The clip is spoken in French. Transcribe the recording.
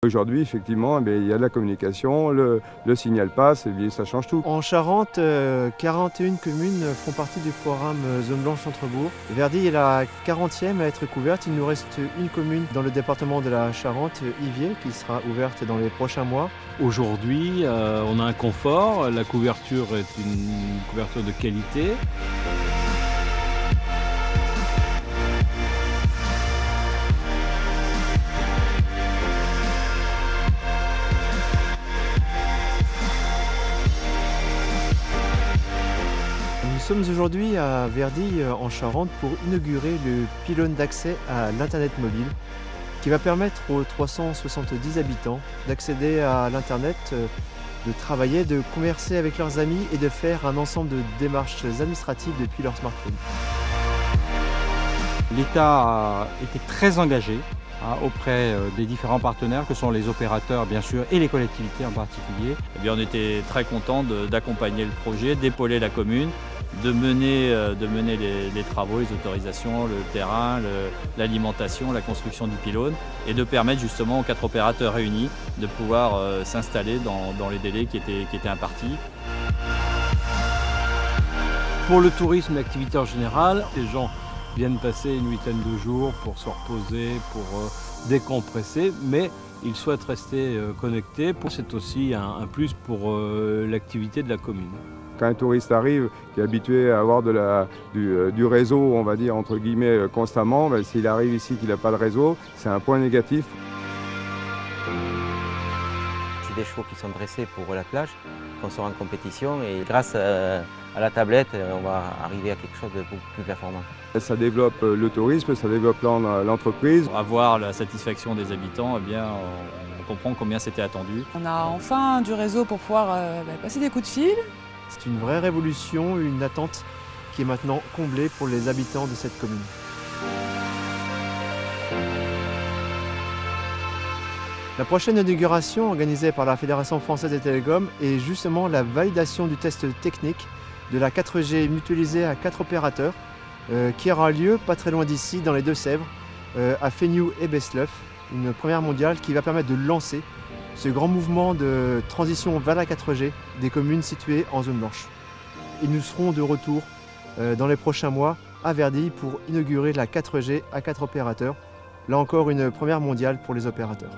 Aujourd'hui, effectivement, il y a de la communication, le signal passe et bien, ça change tout. En Charente, 41 communes font partie du programme Zone Blanche Centre-Bourg. Verdi est la 40e à être couverte. Il nous reste une commune dans le département de la Charente, Iviers, qui sera ouverte dans les prochains mois. Aujourd'hui, on a un confort, la couverture est une couverture de qualité. Nous sommes aujourd'hui à Verdi en Charente pour inaugurer le pylône d'accès à l'Internet mobile qui va permettre aux 370 habitants d'accéder à l'Internet, de travailler, de commercer avec leurs amis et de faire un ensemble de démarches administratives depuis leur smartphone. L'État a été très engagé auprès des différents partenaires que sont les opérateurs bien sûr et les collectivités en particulier. Eh bien, on était très contents d'accompagner le projet, d'épauler la commune, de mener les travaux, les autorisations, le terrain, l'alimentation, la construction du pylône et de permettre justement aux 4 opérateurs réunis de pouvoir s'installer dans les délais qui étaient impartis. Pour le tourisme, l'activité en général, les gens viennent passer une huitaine de jours pour se reposer, pour décompresser, mais ils souhaitent rester connectés. C'est aussi un plus pour l'activité de la commune. Quand un touriste arrive, qui est habitué à avoir du réseau, on va dire entre guillemets, constamment, s'il arrive ici qu'il n'a pas de réseau, c'est un point négatif. J'ai des chevaux qui sont dressés pour l'attelage, qu'on sera en compétition et grâce à la tablette, on va arriver à quelque chose de beaucoup plus performant. Ça développe le tourisme, ça développe l'entreprise. Pour avoir la satisfaction des habitants, eh bien, on comprend combien c'était attendu. On a enfin du réseau pour pouvoir passer des coups de fil. C'est une vraie révolution, une attente qui est maintenant comblée pour les habitants de cette commune. La prochaine inauguration organisée par la Fédération française des télécoms est justement la validation du test technique de la 4G mutualisée à 4 opérateurs qui aura lieu pas très loin d'ici, dans les Deux-Sèvres, à Féniou et Besleuf, une première mondiale qui va permettre de lancer ce grand mouvement de transition vers la 4G des communes situées en zone blanche. Et nous serons de retour dans les prochains mois à Verdi pour inaugurer la 4G à 4 opérateurs. Là encore, une première mondiale pour les opérateurs.